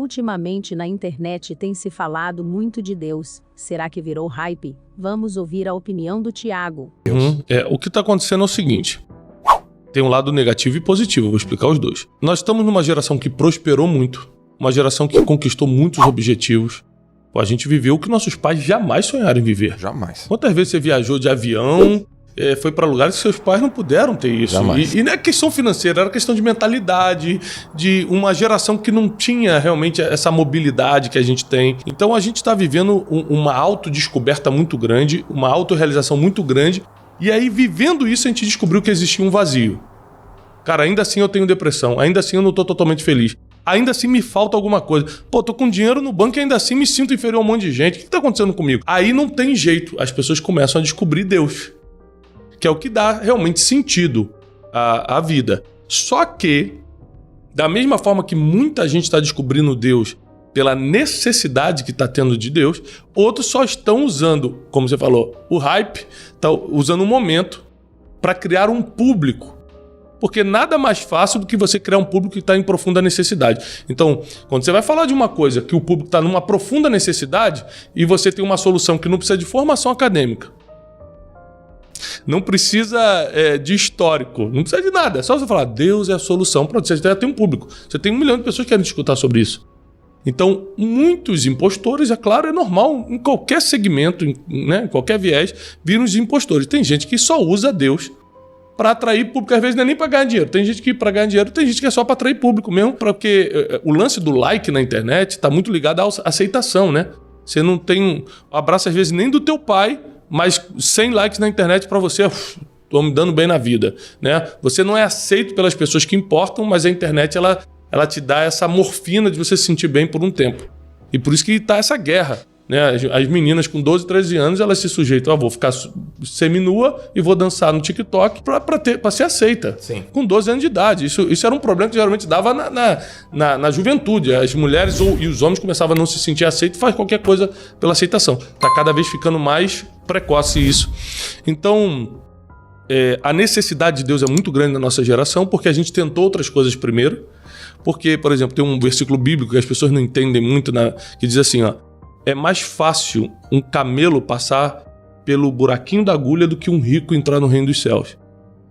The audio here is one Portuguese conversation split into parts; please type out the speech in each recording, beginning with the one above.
Ultimamente na internet tem se falado muito de Deus. Será que virou hype? Vamos ouvir a opinião do Tiago. O que está acontecendo é o seguinte. Tem um lado negativo e positivo, vou explicar os dois. Nós estamos numa geração que prosperou muito, uma geração que conquistou muitos objetivos. A gente viveu o que nossos pais jamais sonharam em viver. Jamais. Quantas vezes você viajou de avião, foi para lugares que seus pais não puderam ter isso? E não é questão financeira, era questão de mentalidade, de uma geração que não tinha realmente essa mobilidade que a gente tem. Então a gente está vivendo uma autodescoberta muito grande, uma autorrealização muito grande. E aí, vivendo isso, a gente descobriu que existia um vazio. Cara, ainda assim eu tenho depressão, ainda assim eu não tô totalmente feliz. Ainda assim me falta alguma coisa. Pô, tô com dinheiro no banco e ainda assim me sinto inferior a um monte de gente. O que tá acontecendo comigo? Aí não tem jeito, as pessoas começam a descobrir Deus, que é o que dá realmente sentido à vida. Só que, da mesma forma que muita gente está descobrindo Deus pela necessidade que está tendo de Deus, outros só estão usando, como você falou, o hype, tá usando um momento para criar um público. Porque nada mais fácil do que você criar um público que está em profunda necessidade. Então, quando você vai falar de uma coisa que o público está numa profunda necessidade e você tem uma solução que não precisa de formação acadêmica, não precisa de histórico, não precisa de nada. É só você falar, Deus é a solução. Pronto, você já tem um público. Você tem 1 milhão de pessoas que querem escutar sobre isso. Então, muitos impostores, é claro, é normal, em qualquer segmento, em qualquer viés, viram os impostores. Tem gente que só usa Deus para atrair público, às vezes não é nem para ganhar dinheiro. Tem gente que para ganhar dinheiro, tem gente que é só para atrair público mesmo, porque o lance do like na internet está muito ligado à aceitação, né? Você não tem um abraço, às vezes, nem do teu pai, mas 100 likes na internet para você, tô me dando bem na vida, né? Você não é aceito pelas pessoas que importam, mas a internet, ela te dá essa morfina de você se sentir bem por um tempo. E por isso que está essa guerra, né? As meninas com 12, 13 anos, elas se sujeitam, vou ficar seminua e vou dançar no TikTok para ser aceita. Sim. Com 12 anos de idade. Isso era um problema que geralmente dava na juventude. As mulheres e os homens começavam a não se sentir aceitos e faz qualquer coisa pela aceitação. Está cada vez ficando mais precoce isso. Então, a necessidade de Deus é muito grande na nossa geração, porque a gente tentou outras coisas primeiro. Porque, por exemplo, tem um versículo bíblico que as pessoas não entendem muito, que diz assim, é mais fácil um camelo passar pelo buraquinho da agulha do que um rico entrar no reino dos céus.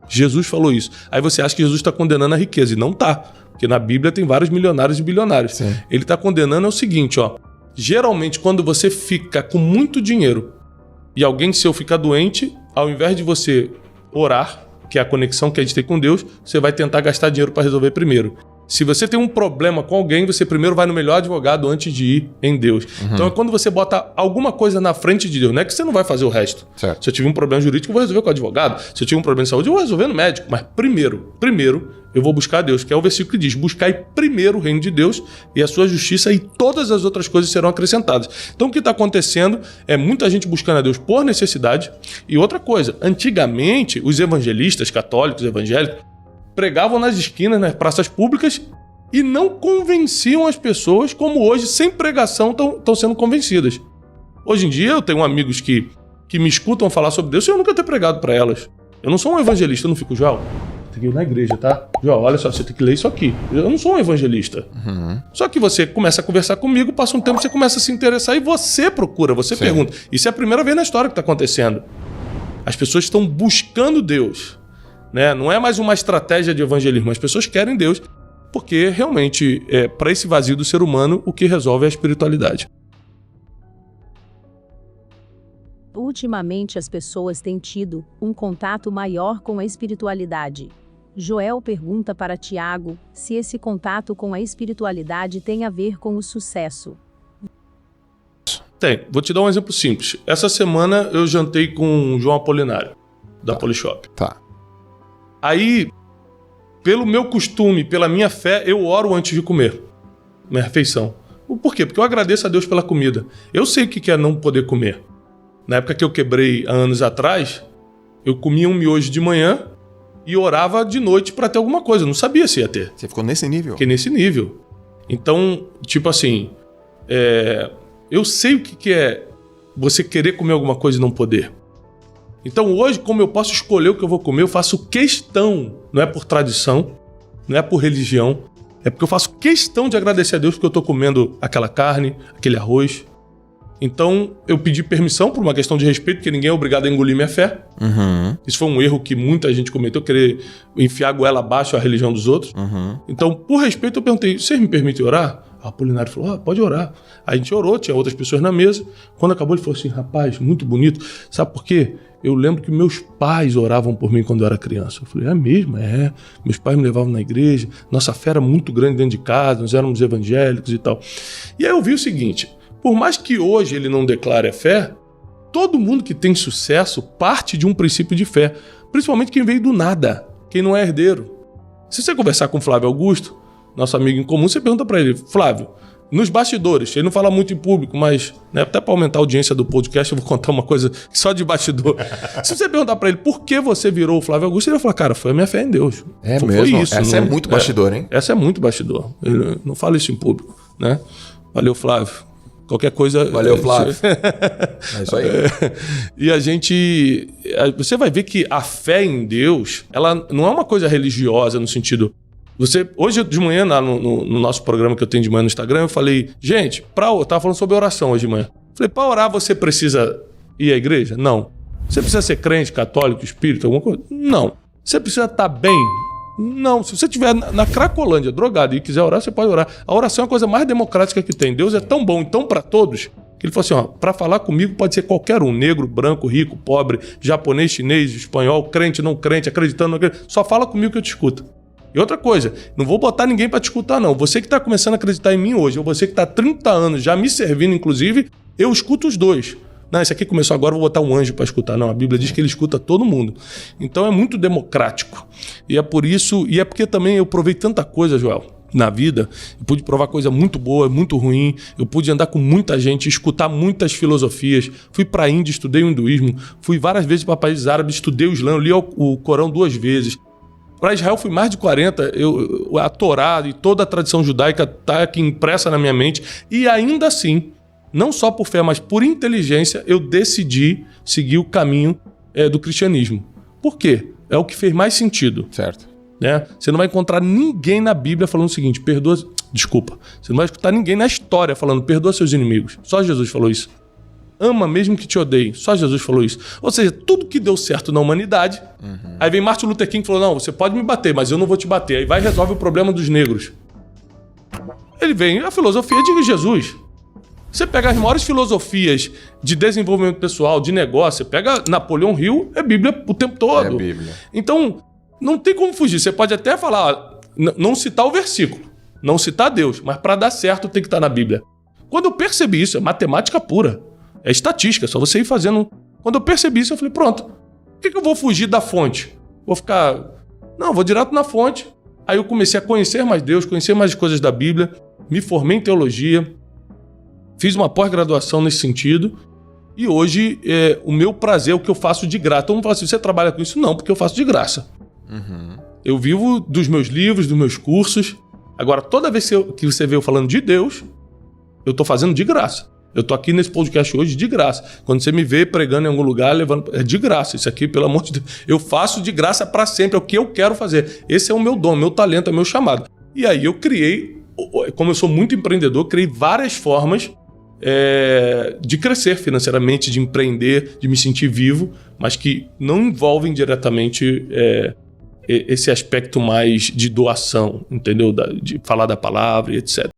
Jesus falou isso. Aí você acha que Jesus está condenando a riqueza, e não está. Porque na Bíblia tem vários milionários e bilionários. Sim. Ele está condenando o seguinte, geralmente quando você fica com muito dinheiro e alguém seu fica doente, ao invés de você orar, que é a conexão que a gente tem com Deus, você vai tentar gastar dinheiro para resolver primeiro. Se você tem um problema com alguém, você primeiro vai no melhor advogado antes de ir em Deus. Então é quando você bota alguma coisa na frente de Deus. Não é que você não vai fazer o resto. Certo. Se eu tiver um problema jurídico, eu vou resolver com o advogado. Se eu tiver um problema de saúde, eu vou resolver no médico. Mas primeiro eu vou buscar Deus, que é o versículo que diz, buscai primeiro o reino de Deus e a sua justiça, e todas as outras coisas serão acrescentadas. Então o que está acontecendo é muita gente buscando a Deus por necessidade. E outra coisa, antigamente os evangelistas católicos, evangélicos, pregavam nas esquinas, nas praças públicas e não convenciam as pessoas como hoje, sem pregação, estão sendo convencidas. Hoje em dia eu tenho amigos que me escutam falar sobre Deus sem eu nunca ter pregado para elas. Eu não sou um evangelista, eu não fico, João, tem que ir na igreja, tá? João, olha só, você tem que ler isso aqui. Eu não sou um evangelista. Só que você começa a conversar comigo, passa um tempo, você começa a se interessar e você procura, você pergunta. Isso é a primeira vez na história que está acontecendo. As pessoas estão buscando Deus. Não é mais uma estratégia de evangelismo. As pessoas querem Deus porque realmente, para esse vazio do ser humano, o que resolve é a espiritualidade. Ultimamente as pessoas têm tido um contato maior com a espiritualidade. Joel pergunta para Tiago se esse contato com a espiritualidade tem a ver com o sucesso. Tem. Vou te dar um exemplo simples. Essa semana eu jantei com o João Apolinário, da Polishop. Tá. Aí, pelo meu costume, pela minha fé, eu oro antes de comer minha refeição. Por quê? Porque eu agradeço a Deus pela comida. Eu sei o que é não poder comer. Na época que eu quebrei há anos atrás, eu comia um miojo de manhã e orava de noite para ter alguma coisa. Eu não sabia se ia ter. Você ficou nesse nível? Fiquei nesse nível. Então, tipo assim, eu sei o que é você querer comer alguma coisa e não poder. Então hoje, como eu posso escolher o que eu vou comer, eu faço questão, não é por tradição, não é por religião, É porque eu faço questão de agradecer a Deus porque eu estou comendo aquela carne, aquele arroz. Então, eu pedi permissão por uma questão de respeito, porque ninguém é obrigado a engolir minha fé. Isso foi um erro que muita gente cometeu, querer enfiar a goela abaixo a religião dos outros. Então, por respeito, eu perguntei, vocês me permitem orar? O Apolinário falou, pode orar. Aí a gente orou, tinha outras pessoas na mesa. Quando acabou, ele falou assim, rapaz, muito bonito. Sabe por quê? Eu lembro que meus pais oravam por mim quando eu era criança. Eu falei, é mesmo? É. Meus pais me levavam na igreja. Nossa fé era muito grande dentro de casa, nós éramos evangélicos e tal. E aí eu vi o seguinte, por mais que hoje ele não declare a fé, todo mundo que tem sucesso parte de um princípio de fé. Principalmente quem veio do nada, quem não é herdeiro. Se você conversar com o Flávio Augusto, nosso amigo em comum, você pergunta para ele, Flávio, nos bastidores, ele não fala muito em público, mas né, até para aumentar a audiência do podcast, eu vou contar uma coisa só de bastidor. Se você perguntar para ele por que você virou o Flávio Augusto, ele vai falar, cara, foi a minha fé em Deus. É foi mesmo? Isso, essa não, é muito bastidor, hein? Essa é muito bastidor. Ele não fala isso em público, né? Valeu, Flávio. Qualquer coisa... Valeu, Flávio. É isso aí. E a gente... Você vai ver que a fé em Deus, ela não é uma coisa religiosa no sentido... Hoje de manhã, no nosso programa que eu tenho de manhã no Instagram, eu falei, gente, eu tava falando sobre oração hoje de manhã. Falei, para orar você precisa ir à igreja? Não. Você precisa ser crente, católico, espírita, alguma coisa? Não. Você precisa estar bem? Não. Se você estiver na Cracolândia, drogado, e quiser orar, você pode orar. A oração é a coisa mais democrática que tem. Deus é tão bom e tão para todos, que ele falou assim, para falar comigo pode ser qualquer um, negro, branco, rico, pobre, japonês, chinês, espanhol, crente, não crente, acreditando, não acreditando. Só fala comigo que eu te escuto. E outra coisa, não vou botar ninguém para te escutar, não. Você que está começando a acreditar em mim hoje, ou você que está há 30 anos já me servindo, inclusive, eu escuto os dois. Não, esse aqui começou agora, vou botar um anjo para escutar. Não, a Bíblia diz que ele escuta todo mundo. Então é muito democrático. E é por isso, e é porque também eu provei tanta coisa, Joel, na vida. Eu pude provar coisa muito boa, muito ruim. Eu pude andar com muita gente, escutar muitas filosofias. Fui para a Índia, estudei o hinduísmo. Fui várias vezes para países árabes, estudei o Islã, li o Corão 2 vezes. Para Israel fui mais de 40, a Torá e toda a tradição judaica está aqui impressa na minha mente. E ainda assim, não só por fé, mas por inteligência, eu decidi seguir o caminho do cristianismo. Por quê? É o que fez mais sentido. Certo. Né? Você não vai encontrar ninguém na Bíblia falando o seguinte, desculpa, você não vai escutar ninguém na história falando, perdoa seus inimigos. Só Jesus falou isso. Ama mesmo que te odeiem. Só Jesus falou isso. Ou seja, tudo que deu certo na humanidade. Aí vem Martin Luther King e falou, não, você pode me bater, mas eu não vou te bater. Aí vai e resolve o problema dos negros. Ele vem, a filosofia de Jesus. Você pega as maiores filosofias de desenvolvimento pessoal, de negócio, você pega Napoleão Hill, é Bíblia o tempo todo. É Bíblia. Então, não tem como fugir. Você pode até falar, não citar o versículo, não citar Deus, mas para dar certo tem que estar na Bíblia. Quando eu percebi isso, é matemática pura. É estatística, só você ir fazendo... Quando eu percebi isso, eu falei, pronto, por que eu vou fugir da fonte? Vou ficar... Não, vou direto na fonte. Aí eu comecei a conhecer mais Deus, conhecer mais coisas da Bíblia, me formei em teologia, fiz uma pós-graduação nesse sentido, e hoje o meu prazer é o que eu faço de graça. Todo mundo fala assim, você trabalha com isso? Não, porque eu faço de graça. Eu vivo dos meus livros, dos meus cursos. Agora, toda vez que você vê eu falando de Deus, eu estou fazendo de graça. Eu tô aqui nesse podcast hoje de graça. Quando você me vê pregando em algum lugar, levando... É de graça. Isso aqui, pelo amor de Deus. Eu faço de graça para sempre. É o que eu quero fazer. Esse é o meu dom, meu talento, é o meu chamado. E aí eu criei, como eu sou muito empreendedor, criei várias formas de crescer financeiramente, de empreender, de me sentir vivo, mas que não envolvem diretamente esse aspecto mais de doação, entendeu? De falar da palavra e etc.